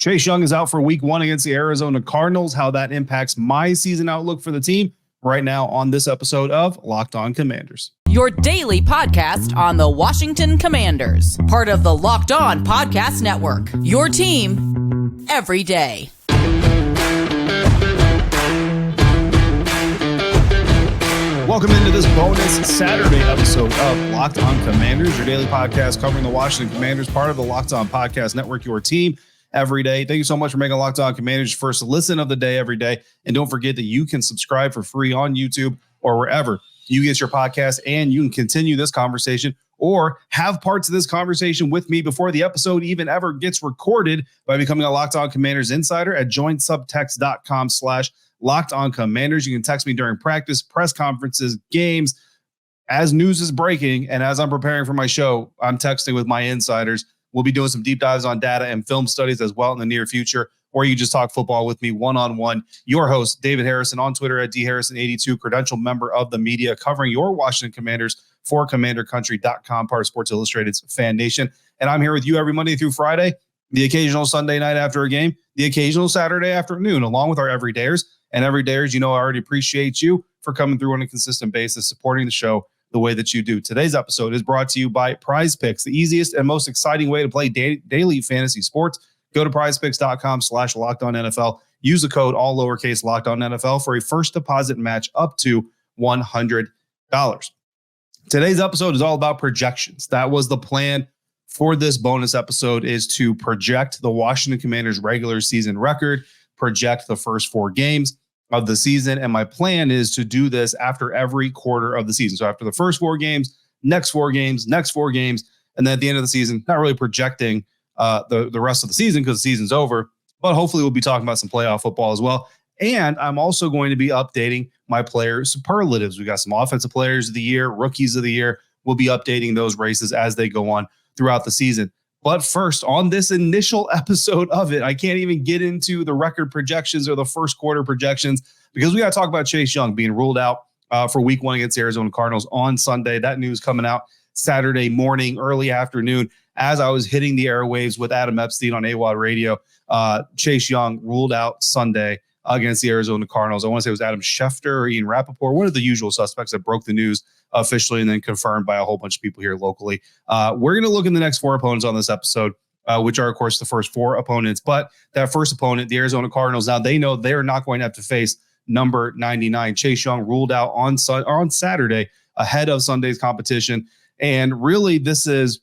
Chase Young is out for week 1 against the Arizona Cardinals. How that impacts my season outlook for the team right now on this episode of Locked On Commanders. Your daily podcast on the Washington Commanders. Part of the Locked On Podcast Network. Your team every day. Welcome into this bonus Saturday episode of Locked On Commanders, your daily podcast covering the Washington Commanders, part of the Locked On Podcast Network, your team every day. Thank you so much for making Locked On Commanders your first listen of the day every day. And don't forget that you can subscribe for free on YouTube or wherever you get your podcast, and you can continue this conversation or have parts of this conversation with me before the episode even ever gets recorded by becoming a Locked On Commanders insider at joinsubtext.com/Locked On Commanders. You can text me during practice, press conferences, games, as news is breaking. And as I'm preparing for my show, I'm texting with my insiders. We'll be doing some deep dives on data and film studies as well in the near future, or you just talk football with me one-on-one. Your host, David Harrison, on Twitter at dharrison82, credentialed member of the media covering your Washington Commanders for CommanderCountry.com, part of Sports Illustrated's FanNation. And I'm here with you every Monday through Friday, the occasional Sunday night after a game, the occasional Saturday afternoon, along with our everydayers. And everydayers, you know, I already appreciate you for coming through on a consistent basis, supporting the show the way that you do. Today's episode is brought to you by Prize Picks, the easiest and most exciting way to play daily fantasy sports. Go to prizepicks.com/LockedOnNFL. Use the code all lowercase LockedOnNFL for a first deposit match up to $100. Today's episode is all about projections. That was the plan for this bonus episode, is to project the Washington Commanders regular season record, project the first 4 games of the season. And my plan is to do this after every quarter of the season. So after the first 4 games, next 4 games, next 4 games. And then at the end of the season, not really projecting the rest of the season because the season's over, but hopefully we'll be talking about some playoff football as well. And I'm also going to be updating my player superlatives. We got some offensive players of the year, rookies of the year. We'll be updating those races as they go on throughout the season. But first, on this initial episode of it, I can't even get into the record projections or the first quarter projections because we got to talk about Chase Young being ruled out for week 1 against the Arizona Cardinals on Sunday. That news coming out Saturday morning, early afternoon, as I was hitting the airwaves with Adam Epstein on AWOD Radio. Chase Young ruled out Sunday against the Arizona Cardinals. I want to say it was Adam Schefter or Ian Rappaport, one of the usual suspects that broke the news officially and then confirmed by a whole bunch of people here locally. We're going to look in the next 4 opponents on this episode, which are, of course, the first 4 opponents. But that first opponent, the Arizona Cardinals, now they know they're not going to have to face number 99. Chase Young ruled out on Saturday ahead of Sunday's competition. And really, this is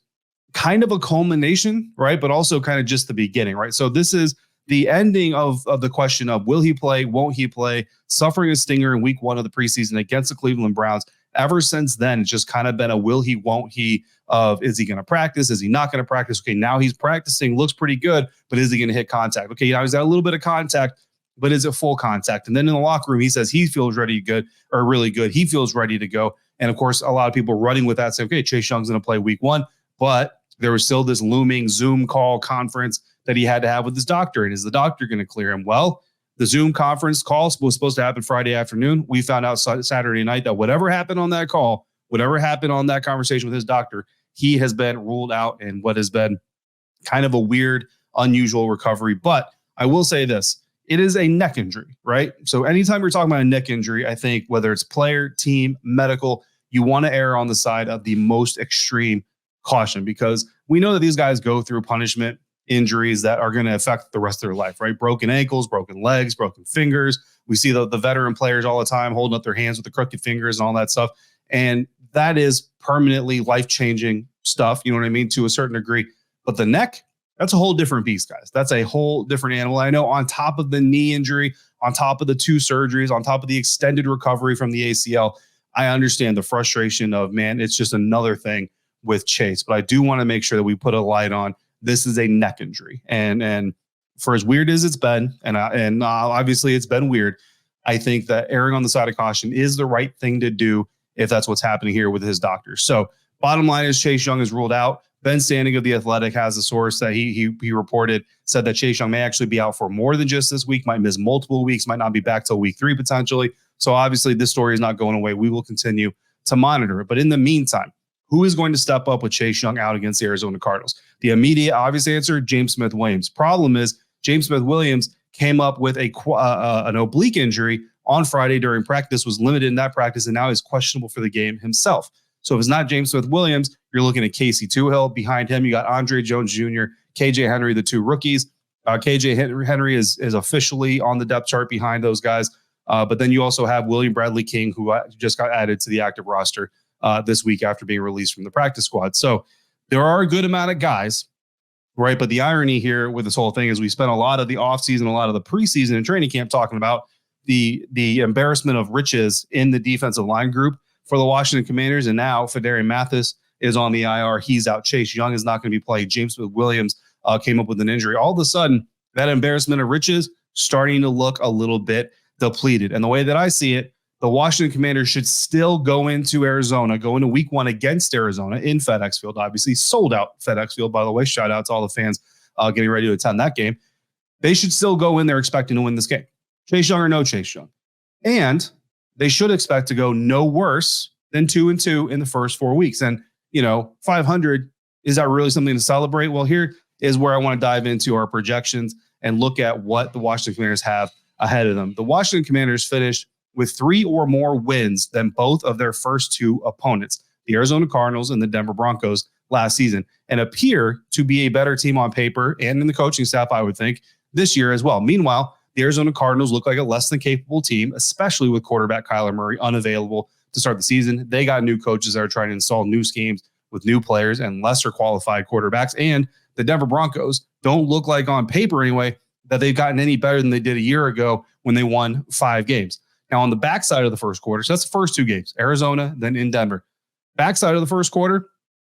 kind of a culmination, right? But also kind of just the beginning, right? So this is the ending of the question of will he play, won't he play, suffering a stinger in week 1 of the preseason against the Cleveland Browns. Ever since then, it's just kind of been a will he, won't he of, is he going to practice? Is he not going to practice? Okay, now he's practicing, looks pretty good, but is he going to hit contact? Okay, now he's got a little bit of contact, but is it full contact? And then in the locker room, he says he feels ready good or really good. He feels ready to go. And of course, a lot of people running with that say, okay, Chase Young's going to play week 1, but there was still this looming Zoom call conference that he had to have with his doctor. And is the doctor going to clear him? Well, the Zoom conference call was supposed to happen Friday afternoon. We found out Saturday night that whatever happened on that call, whatever happened on that conversation with his doctor, he has been ruled out in what has been kind of a weird, unusual recovery. But I will say this, it is a neck injury, right? So anytime you're talking about a neck injury, I think whether it's player, team, medical, you want to err on the side of the most extreme caution, because we know that these guys go through punishment injuries that are going to affect the rest of their life, right? Broken ankles, broken legs, broken fingers. We see the veteran players all the time holding up their hands with the crooked fingers and all that stuff. And that is permanently life-changing stuff, you know what I mean, to a certain degree. But the neck, that's a whole different beast, guys. That's a whole different animal. I know on top of the knee injury, on top of the 2 surgeries, on top of the extended recovery from the ACL, I understand the frustration of, man, it's just another thing with Chase. But I do want to make sure that we put a light on this is a neck injury. And for as weird as it's been, and obviously it's been weird, I think that erring on the side of caution is the right thing to do if that's what's happening here with his doctor. So bottom line is Chase Young is ruled out. Ben Standing of The Athletic has a source that he reported, said that Chase Young may actually be out for more than just this week, might miss multiple weeks, might not be back till week 3 potentially. So obviously this story is not going away. We will continue to monitor it. But in the meantime, who is going to step up with Chase Young out against the Arizona Cardinals? The immediate obvious answer, James Smith-Williams. Problem is James Smith-Williams came up with an oblique injury on Friday during practice, was limited in that practice, and now is questionable for the game himself. So if it's not James Smith-Williams, you're looking at Casey Tuhill. Behind him, you got Andre Jones Jr., KJ Henry, the two rookies. KJ Henry is officially on the depth chart behind those guys. But then you also have William Bradley King, who just got added to the active roster this week after being released from the practice squad. So there are a good amount of guys, right? But the irony here with this whole thing is we spent a lot of the offseason, a lot of the preseason and training camp talking about the embarrassment of riches in the defensive line group for the Washington Commanders. And now Fedarian Mathis is on the IR. He's out. Chase Young is not going to be playing. James Smith-Williams came up with an injury. All of a sudden, that embarrassment of riches starting to look a little bit depleted. And the way that I see it, the Washington Commanders should still go into week 1 against Arizona in FedEx Field, obviously sold out FedEx Field, by the way. Shout out to all the fans getting ready to attend that game. They should still go in there expecting to win this game. Chase Young or no Chase Young. And they should expect to go no worse than 2-2 in the first 4 weeks. And, 500, is that really something to celebrate? Well, here is where I want to dive into our projections and look at what the Washington Commanders have ahead of them. The Washington Commanders finished with 3 or more wins than both of their first 2 opponents, the Arizona Cardinals and the Denver Broncos last season, and appear to be a better team on paper and in the coaching staff, I would think, this year as well. Meanwhile, the Arizona Cardinals look like a less than capable team, especially with quarterback Kyler Murray unavailable to start the season. They got new coaches that are trying to install new schemes with new players and lesser qualified quarterbacks. And the Denver Broncos don't look like, on paper anyway, that they've gotten any better than they did a year ago when they won 5 games. Now, on the backside of the first quarter, so that's the first 2 games, Arizona, then in Denver. Backside of the first quarter,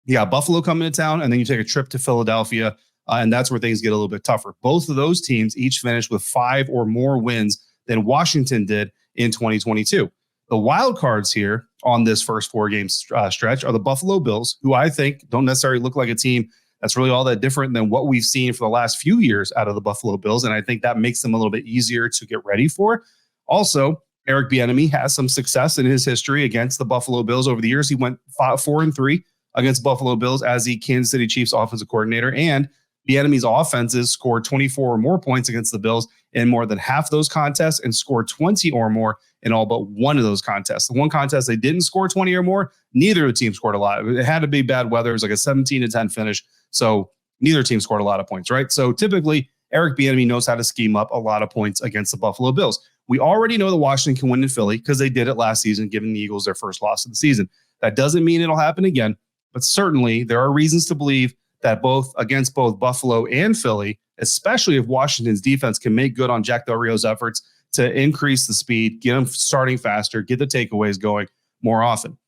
you got Buffalo coming to town, and then you take a trip to Philadelphia, and that's where things get a little bit tougher. Both of those teams each finished with 5 or more wins than Washington did in 2022. The wild cards here on this first 4-game stretch are the Buffalo Bills, who I think don't necessarily look like a team that's really all that different than what we've seen for the last few years out of the Buffalo Bills, and I think that makes them a little bit easier to get ready for. Also, Eric Bieniemy has some success in his history against the Buffalo Bills over the years. He went 4-3 against Buffalo Bills as the Kansas City Chiefs offensive coordinator, and Bieniemy's offenses scored 24 or more points against the Bills in more than half those contests and scored 20 or more in all but one of those contests. The one contest they didn't score 20 or more, neither of the teams scored a lot. It had to be bad weather. It was like a 17-10 finish. So neither team scored a lot of points, right? So typically, Eric Bieniemy knows how to scheme up a lot of points against the Buffalo Bills. We already know that Washington can win in Philly because they did it last season, giving the Eagles their first loss of the season. That doesn't mean it'll happen again, but certainly there are reasons to believe that against both Buffalo and Philly, especially if Washington's defense can make good on Jack Del Rio's efforts to increase the speed, get them starting faster, get the takeaways going more often.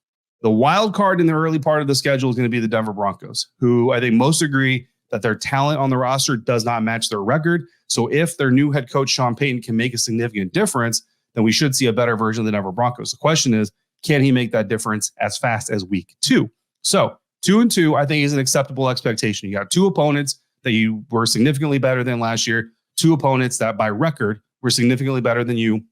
The wild card in the early part of the schedule is going to be the Denver Broncos, who I think most agree that their talent on the roster does not match their record. So if their new head coach, Sean Payton, can make a significant difference, then we should see a better version of the Denver Broncos. The question is, can he make that difference as fast as week 2? So 2-2, I think, is an acceptable expectation. You got 2 opponents that you were significantly better than last year, 2 opponents that by record were significantly better than you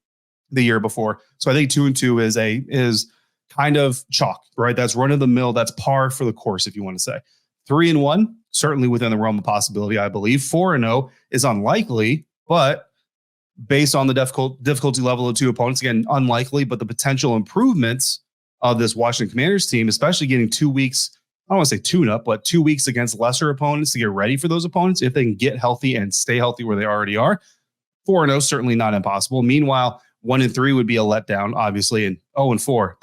the year before. So I think 2-2 is kind of chalk, right? That's run of the mill. That's par for the course, if you want to say. 3-1, certainly within the realm of possibility, I believe. 4-0 is unlikely, but based on the difficulty level of 2 opponents, again, unlikely, but the potential improvements of this Washington Commanders team, especially getting 2 weeks, I don't want to say tune-up, but 2 weeks against lesser opponents to get ready for those opponents, if they can get healthy and stay healthy where they already are. 4-0, certainly not impossible. Meanwhile, 1-3 would be a letdown, obviously, and 0-4.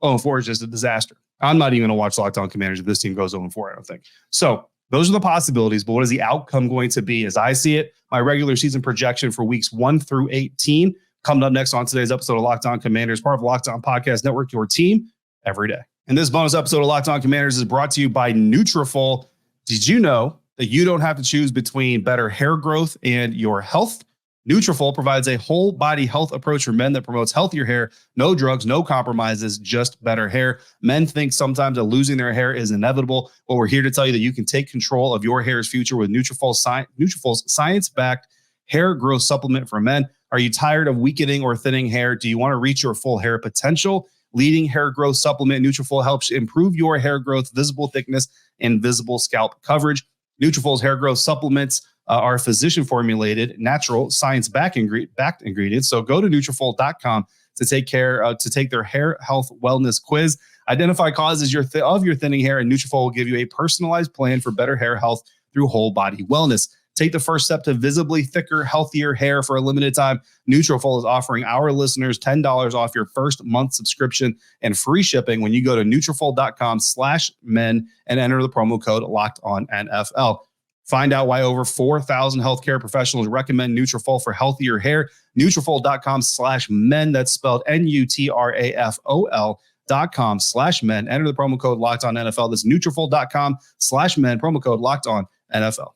0-4 is just a disaster. I'm not even going to watch Locked On Commanders if this team goes 0-4, I don't think. So those are the possibilities, but what is the outcome going to be? As I see it, my regular season projection for weeks 1 through 18 coming up next on today's episode of Locked On Commanders, part of Locked On Podcast Network, your team every day. And this bonus episode of Locked On Commanders is brought to you by Nutrafol. Did you know that you don't have to choose between better hair growth and your health? Nutrafol provides a whole body health approach for men that promotes healthier hair, no drugs, no compromises, just better hair. Men think sometimes that losing their hair is inevitable. Well, we're here to tell you that you can take control of your hair's future with Nutrafol's science-backed hair growth supplement for men. Are you tired of weakening or thinning hair? Do you want to reach your full hair potential? Leading hair growth supplement, Nutrafol helps improve your hair growth, visible thickness, and visible scalp coverage. Nutrafol's hair growth supplements are physician-formulated, natural, science-backed ingredients. So go to Nutrafol.com to take their hair health wellness quiz. Identify causes of your thinning hair, and Nutrafol will give you a personalized plan for better hair health through whole body wellness. Take the first step to visibly thicker, healthier hair for a limited time. Nutrafol is offering our listeners $10 off your first month subscription and free shipping when you go to Nutrafol.com/men and enter the promo code LOCKEDONNFL. Find out why over 4,000 healthcare professionals recommend Nutrafol for healthier hair. Nutrafol.com/men. That's spelled Nutrafol.com/men. Enter the promo code LOCKEDONNFL. That's Nutrafol.com/men. Promo code LOCKEDONNFL.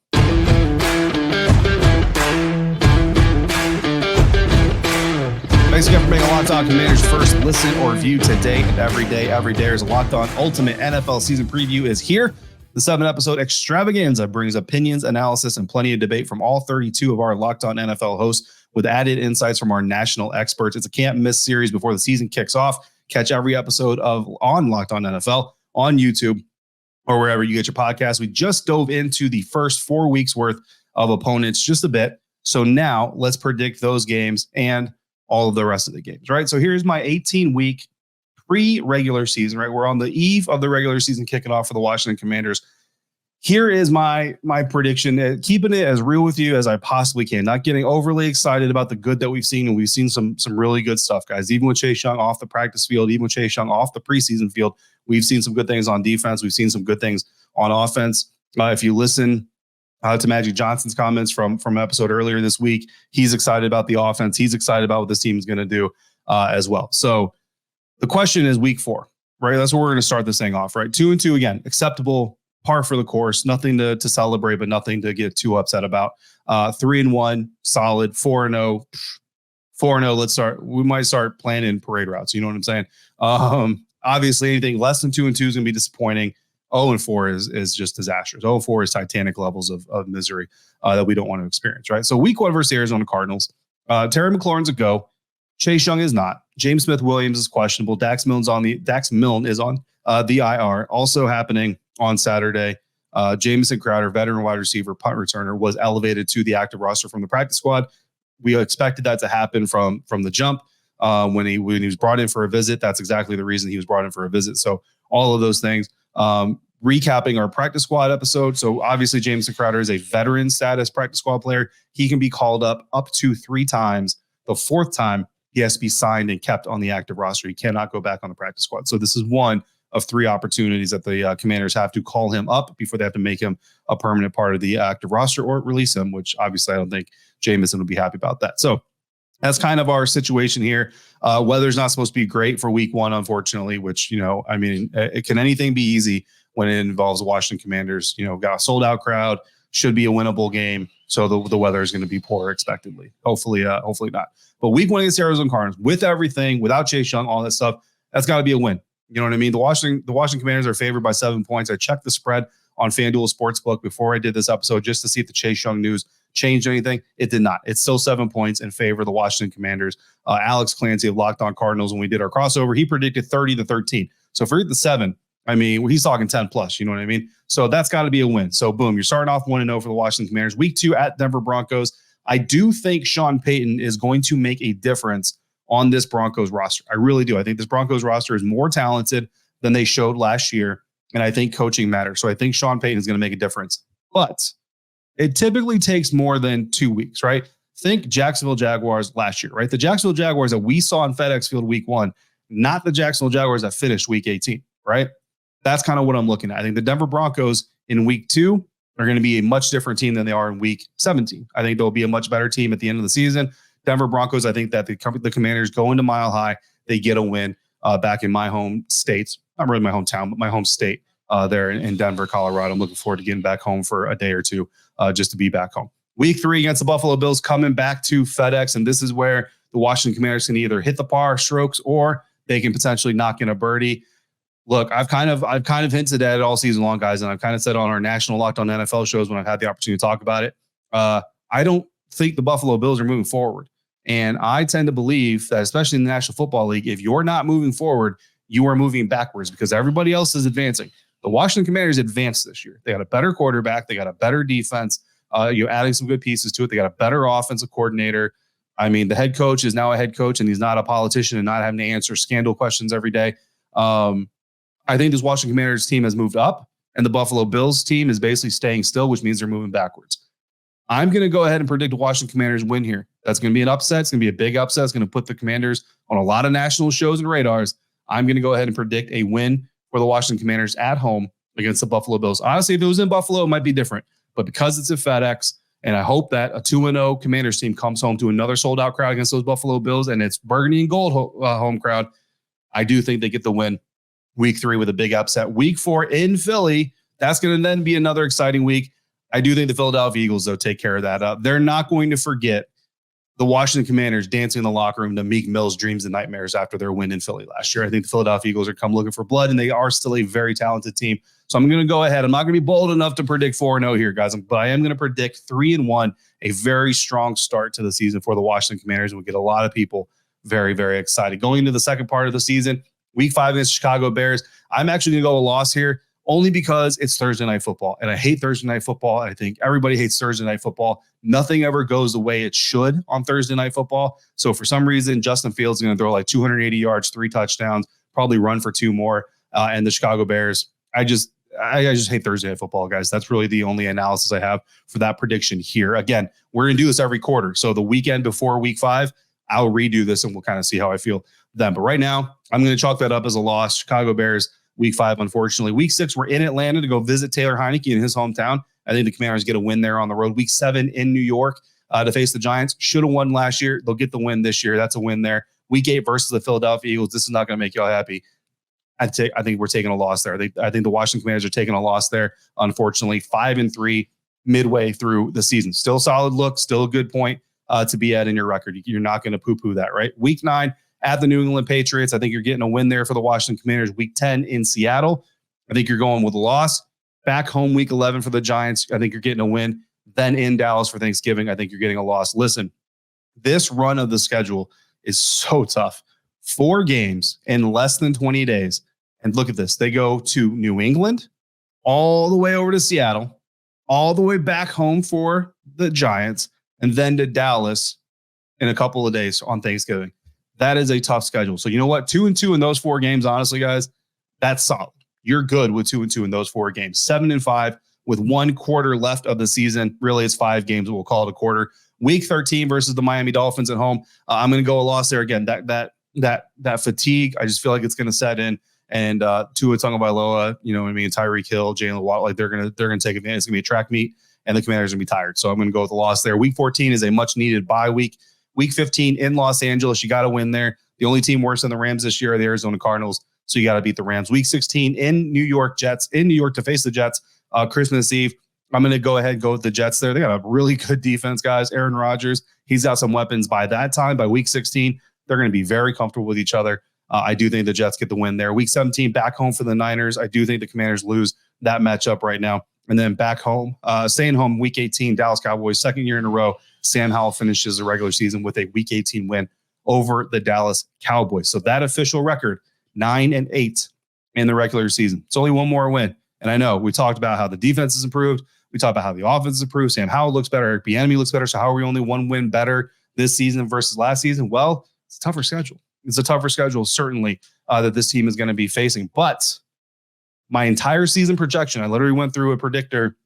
Thanks again for making Locked On Commanders first listen or view today and every day. Every day is a Locked On Ultimate NFL Season Preview is here. The 7-episode extravaganza brings opinions, analysis, and plenty of debate from all 32 of our Locked On NFL hosts with added insights from our national experts. It's a can't-miss series before the season kicks off. Catch every episode on Locked On NFL on YouTube or wherever you get your podcasts. We just dove into the first 4 weeks worth of opponents just a bit. So now let's predict those games and all of the rest of the games, right? So here's my 18-week pre-regular season, right? We're on the eve of the regular season kicking off for the Washington Commanders. Here is my prediction, keeping it as real with you as I possibly can, not getting overly excited about the good that we've seen. And we've seen some really good stuff, guys. Even with Chase Young off the practice field, even with Chase Young off the preseason field, we've seen some good things on defense. We've seen some good things on offense. If you listen to Magic Johnson's comments from an episode earlier this week, he's excited about the offense. He's excited about what this team is going to do as well. So the question is week 4, right? That's where we're going to start this thing off, right? 2-2 again, acceptable, par for the course, nothing to celebrate, but nothing to get too upset about. 3-1, solid. 4-0, 4-0. We might start planning parade routes. You know what I'm saying? Obviously, anything less than 2-2 is going to be disappointing. 0-4 is just disastrous. 0-4 is Titanic levels of misery that we don't want to experience, right? So week 1 versus the Arizona Cardinals. Terry McLaurin's a go. Chase Young is not. James Smith-Williams is questionable. Dax Milne is on the IR. Also happening on Saturday, Jamison Crowder, veteran wide receiver, punt returner, was elevated to the active roster from the practice squad. We expected that to happen from the jump. When he was brought in for a visit, that's exactly the reason he was brought in for a visit. So all of those things. Recapping our practice squad episode. So obviously Jamison Crowder is a veteran status practice squad player. He can be called up to 3 times. The 4th time he has to be signed and kept on the active roster. He cannot go back on the practice squad. So this is one of 3 opportunities that the Commanders have to call him up before they have to make him a permanent part of the active roster or release him, which obviously I don't think Jamison will be happy about that. So that's kind of our situation here. Weather's not supposed to be great for week 1, unfortunately, which, can anything be easy when it involves the Washington Commanders? Got a sold out crowd, should be a winnable game. So the weather is going to be poor expectedly. Hopefully not. But week 1 against the Arizona Cardinals, with everything, without Chase Young, all that stuff, that's got to be a win. You know what I mean? The Washington Commanders are favored by 7 points. I checked the spread on FanDuel Sportsbook before I did this episode just to see if the Chase Young news changed anything. It did not. It's still 7 points in favor of the Washington Commanders. Alex Clancy of Locked On Cardinals, when we did our crossover, he predicted 30-13. So forget the 7. I mean, he's talking 10 plus. You know what I mean? So that's got to be a win. So boom, you're starting off 1-0 for the Washington Commanders. Week 2 at Denver Broncos. I do think Sean Payton is going to make a difference on this Broncos roster. I really do. I think this Broncos roster is more talented than they showed last year. And I think coaching matters. So I think Sean Payton is going to make a difference. But it typically takes more than 2 weeks, right? Think Jacksonville Jaguars last year, right? The Jacksonville Jaguars that we saw in FedEx Field week 1, not the Jacksonville Jaguars that finished week 18, right? That's kind of what I'm looking at. I think the Denver Broncos in week 2 are going to be a much different team than they are in week 17. I think they'll be a much better team at the end of the season. Denver Broncos, I think that the Commanders go into Mile High. They get a win back in my home state. Not really my hometown, but my home state there in Denver, Colorado. I'm looking forward to getting back home for a day or two just to be back home. Week 3 against the Buffalo Bills, coming back to FedEx. And this is where the Washington Commanders can either hit the par strokes or they can potentially knock in a birdie. Look, I've kind of hinted at it all season long, guys, and I've kind of said on our national Locked On NFL shows when I've had the opportunity to talk about it. I don't think the Buffalo Bills are moving forward. And I tend to believe that, especially in the National Football League, if you're not moving forward, you are moving backwards because everybody else is advancing. The Washington Commanders advanced this year. They got a better quarterback. They got a better defense. Adding some good pieces to it. They got a better offensive coordinator. I mean, the head coach is now a head coach, and he's not a politician and not having to answer scandal questions every day. I think this Washington Commanders team has moved up, and the Buffalo Bills team is basically staying still, which means they're moving backwards. I'm going to go ahead and predict the Washington Commanders win here. That's going to be an upset. It's going to be a big upset. It's going to put the Commanders on a lot of national shows and radars. I'm going to go ahead and predict a win for the Washington Commanders at home against the Buffalo Bills. Honestly, if it was in Buffalo, it might be different. But because it's at FedEx, and I hope that a 2-0 Commanders team comes home to another sold-out crowd against those Buffalo Bills, and it's burgundy and gold home crowd, I do think they get the win week 3 with a big upset. Week 4 in Philly, that's going to then be another exciting week. I do think the Philadelphia Eagles, though, take care of that. They're not going to forget the Washington Commanders dancing in the locker room to Meek Mill's Dreams and Nightmares after their win in Philly last year. I think the Philadelphia Eagles are come looking for blood, and they are still a very talented team. So I'm going to go ahead. I'm not going to be bold enough to predict 4-0 here, guys, but I am going to predict 3-1, a very strong start to the season for the Washington Commanders, and we'll get a lot of people very, very excited. Going into the second part of the season, week 5 against Chicago Bears, I'm actually going to go a loss here. Only because it's Thursday Night Football, and I hate Thursday Night Football. I think everybody hates Thursday Night Football. Nothing ever goes the way it should on Thursday Night Football. So for some reason, Justin Fields is going to throw like 280 yards, 3 touchdowns, probably run for 2 more. And the Chicago Bears, I just hate Thursday Night Football, guys. That's really the only analysis I have for that prediction here. Again, we're going to do this every quarter. So the weekend before week 5, I'll redo this, and we'll kind of see how I feel then. But right now, I'm going to chalk that up as a loss. Chicago Bears, week 5, unfortunately. Week 6, we're in Atlanta to go visit Taylor Heineke in his hometown. I think the Commanders get a win there on the road. Week 7 in New York to face the Giants. Should have won last year. They'll get the win this year. That's a win there. Week 8 versus the Philadelphia Eagles. This is not going to make y'all happy. I think we're taking a loss there. I think the Washington Commanders are taking a loss there, unfortunately. 5-3 midway through the season. Still a solid look. Still a good point to be at in your record. You're not going to poo-poo that, right? Week 9, at the New England Patriots. I think you're getting a win there for the Washington Commanders. Week 10 in Seattle. I think you're going with a loss. Back home week 11 for the Giants. I think you're getting a win. Then in Dallas for Thanksgiving, I think you're getting a loss. Listen, this run of the schedule is so tough. 4 games in less than 20 days. And look at this. They go to New England, all the way over to Seattle, all the way back home for the Giants, and then to Dallas in a couple of days on Thanksgiving. That is a tough schedule. So you know what? 2-2 in those 4 games, honestly, guys, that's solid. You're good with 2-2 in those 4 games. 7-5 with 1 quarter left of the season. Really, it's 5 games. We'll call it a quarter. Week 13 versus the Miami Dolphins at home. I'm going to go a loss there again. That fatigue, I just feel like it's going to set in. And Tua Tagovailoa, you know what I mean, Tyreek Hill, Jalen Watt, like they're gonna take advantage. It's gonna be a track meet, and the Commanders are gonna be tired. So I'm gonna go with the loss there. Week 14 is a much needed bye week. Week 15 in Los Angeles, you got to win there. The only team worse than the Rams this year are the Arizona Cardinals, so you got to beat the Rams. Week 16 in New York, Jets in New York to face the Jets. Christmas Eve, I'm going to go ahead and go with the Jets there. They got a really good defense, guys. Aaron Rodgers, he's got some weapons. By that time, by week 16, they're going to be very comfortable with each other. I do think the Jets get the win there. Week 17, back home for the Niners. I do think the Commanders lose that matchup right now. And then back home, staying home, week 18, Dallas Cowboys, 2nd year in a row. Sam Howell finishes the regular season with a week 18 win over the Dallas Cowboys. So that official record, 9-8 in the regular season. It's only 1 more win. And I know we talked about how the defense has improved. We talked about how the offense has improved. Sam Howell looks better. Eric Bieniemy looks better. So how are we only 1 win better this season versus last season? Well, it's a tougher schedule. It's a tougher schedule, certainly, that this team is going to be facing. But my entire season projection, I literally went through a predictor,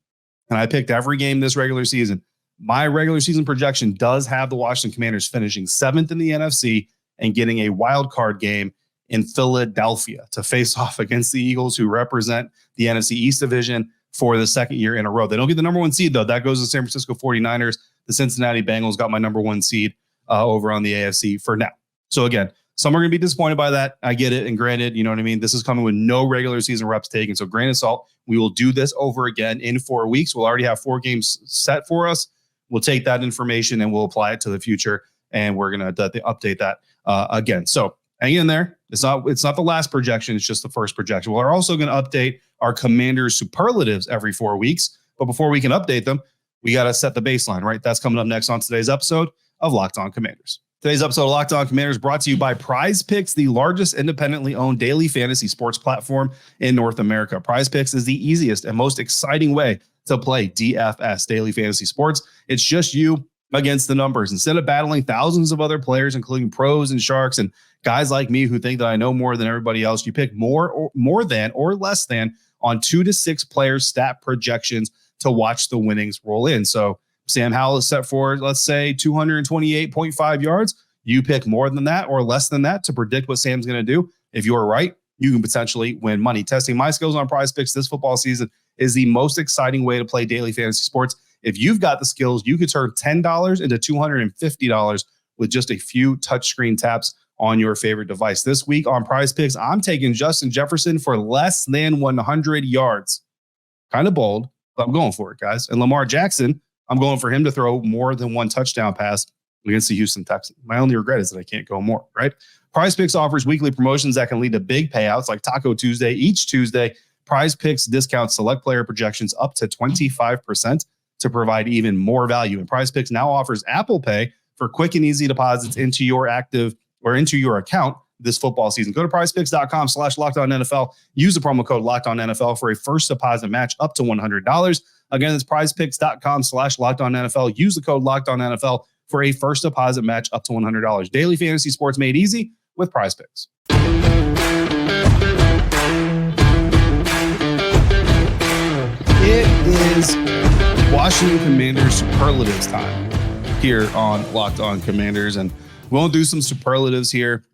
and I picked every game this regular season. My regular season projection does have the Washington Commanders finishing 7th in the NFC and getting a wild card game in Philadelphia to face off against the Eagles, who represent the NFC East Division for the 2nd year in a row. They don't get the number 1 seed, though. That goes to San Francisco 49ers. The Cincinnati Bengals got my number 1 seed over on the AFC for now. So again, some are going to be disappointed by that. I get it. And granted, you know what I mean? This is coming with no regular season reps taken. So grain of salt, we will do this over again in 4 weeks. We'll already have 4 games set for us. We'll take that information and we'll apply it to the future. And we're going to update that again. So hang in there. It's not the last projection. It's just the first projection. We're also going to update our Commanders superlatives every 4 weeks. But before we can update them, we got to set the baseline, right? That's coming up next on today's episode of Locked On Commanders. Today's episode of Locked On Commanders brought to you by Prize Picks, the largest independently owned daily fantasy sports platform in North America. Prize Picks is the easiest and most exciting way to play DFS, Daily Fantasy Sports. It's just you against the numbers. Instead of battling thousands of other players, including pros and sharks and guys like me who think that I know more than everybody else, you pick more than or less than on 2 to 6 players' stat projections to watch the winnings roll in. So Sam Howell is set for, let's say, 228.5 yards. You pick more than that or less than that to predict what Sam's going to do. If you're right, you can potentially win money. Testing my skills on Prize Picks this football season is the most exciting way to play daily fantasy sports. If you've got the skills, you could turn $10 into $250 with just a few touchscreen taps on your favorite device. This week on Prize Picks, I'm taking Justin Jefferson for less than 100 yards. Kind of bold, but I'm going for it, guys. And Lamar Jackson, I'm going for him to throw more than one touchdown pass against the Houston Texans. My only regret is that I can't go more, right? Prize Picks offers weekly promotions that can lead to big payouts like Taco Tuesday. Each Tuesday, Prize Picks discounts select player projections up to 25% to provide even more value. And Prize Picks now offers Apple Pay for quick and easy deposits into your active or into your account this football season. Go to prizepicks.com/LockedOnNFL. Use the promo code LockedOnNFL for a first deposit match up to $100. Again, it's prizepicks.com/LockedOnNFL. Use the code LockedOnNFL for a first deposit match up to $100. Daily fantasy sports made easy with Prize Picks. It is Washington Commanders superlatives time here on Locked On Commanders, and we'll do some superlatives here.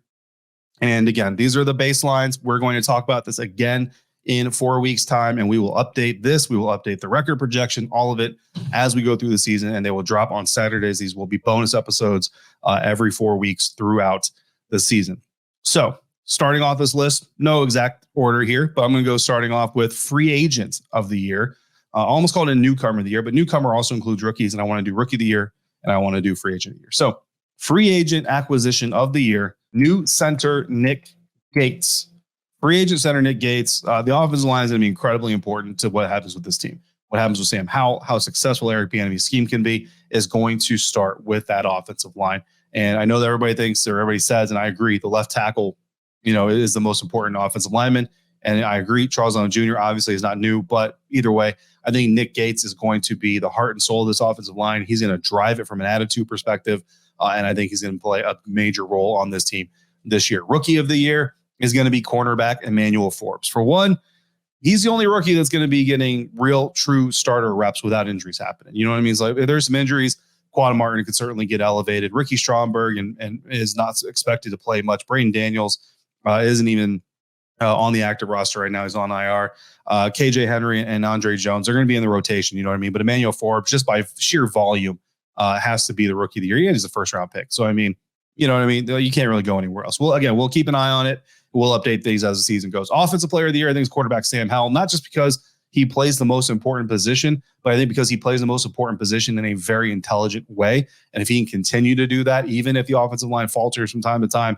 And again, these are the baselines. We're going to talk about this again in 4 weeks' time, and we will update this. We will update the record projection, all of it as we go through the season, and they will drop on Saturdays. These will be bonus episodes every 4 weeks throughout the season. So starting off this list, no exact order here, but I'm going to go starting off with free agent of the year. Almost called a newcomer of the year, but newcomer also includes rookies, and I want to do rookie of the year, and I want to do free agent of the year. So free agent acquisition of the year, new center Nick Gates. Free agent center Nick Gates. The offensive line is going to be incredibly important to what happens with this team. What happens with Sam Howell, how successful Eric Bieniemy's scheme can be, is going to start with that offensive line. And I know that everybody thinks, or everybody says, and I agree, the left tackle, is the most important offensive lineman. And I agree, Charles Leno Jr. obviously is not new, but either way, I think Nick Gates is going to be the heart and soul of this offensive line. He's going to drive it from an attitude perspective, and I think he's going to play a major role on this team this year. Rookie of the year is going to be cornerback Emmanuel Forbes. For one, he's the only rookie that's going to be getting real, true starter reps without injuries happening. You know what I mean? It's like if there's some injuries, Quad Martin could certainly get elevated. Ricky Stromberg and is not expected to play much. Braden Daniels isn't even on the active roster right now. He's on IR. KJ Henry and Andre Jones are going to be in the rotation. You know what I mean? But Emmanuel Forbes, just by sheer volume, has to be the rookie of the year. He's a first round pick. So, I mean, you know what I mean? You can't really go anywhere else. Well, again, we'll keep an eye on it. We'll update things as the season goes. Offensive player of the year, I think, is quarterback Sam Howell, not just because he plays the most important position, but I think because he plays the most important position in a very intelligent way. And if he can continue to do that, even if the offensive line falters from time to time,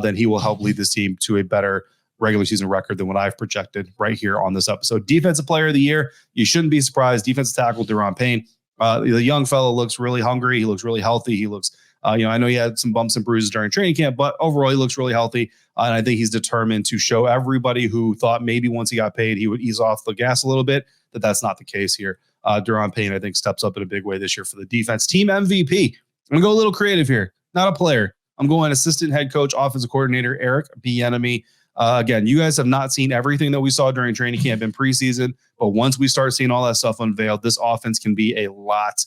then he will help lead this team to a better regular season record than what I've projected right here on this episode. Defensive player of the year, you shouldn't be surprised. Defensive tackle Deron Payne. The young fellow looks really hungry. He looks really healthy. He looks, I know he had some bumps and bruises during training camp, but overall he looks really healthy. And I think he's determined to show everybody who thought maybe once he got paid, he would ease off the gas a little bit, that that's not the case here. Deron Payne, I think, steps up in a big way this year for the defense. Team MVP. I'm going to go a little creative here. Not a player. I'm going assistant head coach, offensive coordinator, Eric Bieniemy. Again, you guys have not seen everything that we saw during training camp and preseason, but once we start seeing all that stuff unveiled, this offense can be a lot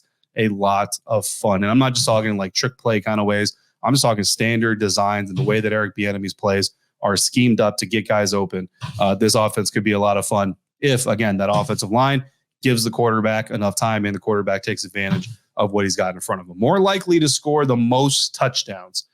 of fun. And I'm not just talking like trick play kind of ways. I'm just talking standard designs and the way that Eric Bieniemy's plays are schemed up to get guys open. This offense could be a lot of fun if, again, that offensive line gives the quarterback enough time and the quarterback takes advantage of what he's got in front of him. More likely to score the most touchdowns.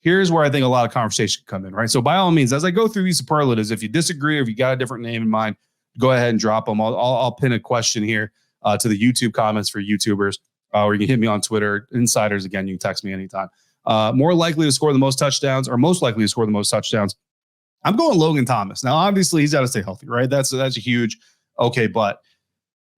Here's where I think a lot of conversation can come in, right? So by all means, as I go through these superlatives, if you disagree or if you got a different name in mind, go ahead and drop them. I'll pin a question here to the YouTube comments for YouTubers, or you can hit me on Twitter. Insiders, again, you can text me anytime. More likely to score the most touchdowns, or most likely to score the most touchdowns. I'm going Logan Thomas. Now, obviously, he's got to stay healthy, right? That's a huge okay, but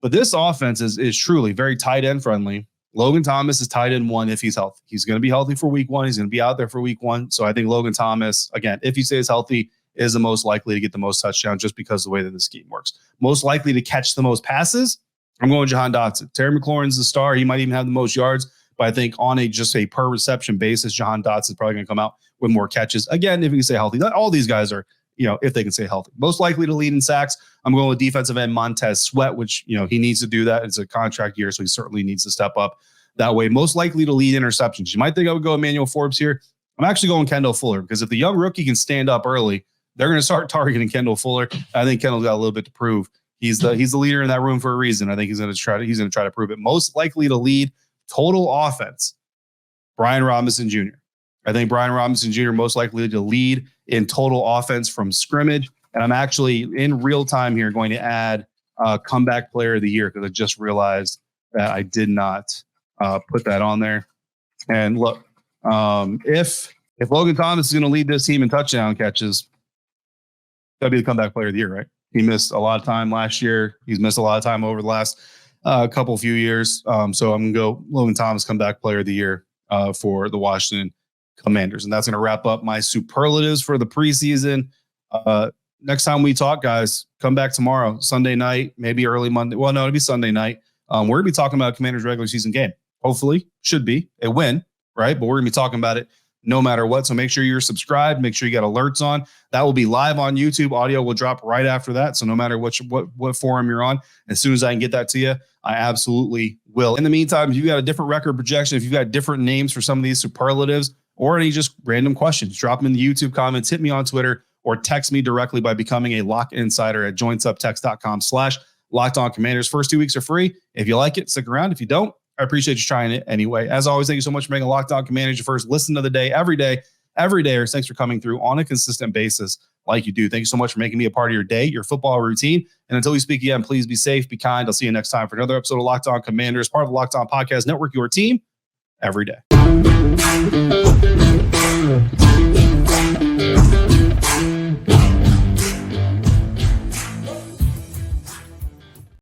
this offense is truly very tight end friendly. Logan Thomas is tight end one if he's healthy. He's going to be healthy for week one. He's going to be out there for week one. So I think Logan Thomas, again, if he stays healthy, is the most likely to get the most touchdowns just because of the way that the scheme works. Most likely to catch the most passes. I'm going Jahan Dotson. Terry McLaurin's the star. He might even have the most yards, but I think on just a per reception basis, Jahan Dotson's probably going to come out with more catches. Again, if he can stay healthy. All these guys are, if they can stay healthy. Most likely to lead in sacks, I'm going with defensive end Montez Sweat, which, he needs to do that. It's a contract year, so he certainly needs to step up that way. Most likely to lead interceptions. You might think I would go Emmanuel Forbes here. I'm actually going Kendall Fuller, because if the young rookie can stand up early, they're going to start targeting Kendall Fuller. I think Kendall's got a little bit to prove. He's the leader in that room for a reason. I think he's going to try to prove it. Most likely to lead total offense, Brian Robinson Jr. I think Brian Robinson Jr. most likely to lead in total offense from scrimmage. And I'm actually in real time here going to add comeback player of the year, because I just realized that I did not put that on there. And look, if Logan Thomas is going to lead this team in touchdown catches, that'd be the comeback player of the year, right? He missed a lot of time last year. He's missed a lot of time over the last few years. So I'm going to go Logan Thomas, comeback player of the year for the Washington Commanders. And that's going to wrap up my superlatives for the preseason. Next time we talk, guys, come back tomorrow, Sunday night, maybe early Monday. Well, no, it'll be Sunday night. We're going to be talking about Commanders' regular season game. Hopefully, should be a win, right? But we're going to be talking about it no matter what. So make sure you're subscribed. Make sure you got alerts on. That will be live on YouTube. Audio will drop right after that. So no matter what forum you're on, as soon as I can get that to you, I absolutely will. In the meantime, if you've got a different record projection, if you've got different names for some of these superlatives or any just random questions, drop them in the YouTube comments, hit me on Twitter, or text me directly by becoming a Lock Insider at joinsubtext.com/LockedOnCommanders. First 2 weeks are free. If you like it, stick around. If you don't, I appreciate you trying it anyway. As always, thank you so much for making Locked On Commanders your first listen of the day, every day. Thanks for coming through on a consistent basis like you do. Thank you so much for making me a part of your day, your football routine. And until we speak again, please be safe, be kind. I'll see you next time for another episode of Locked On Commanders, part of the Locked On Podcast Network, your team every day.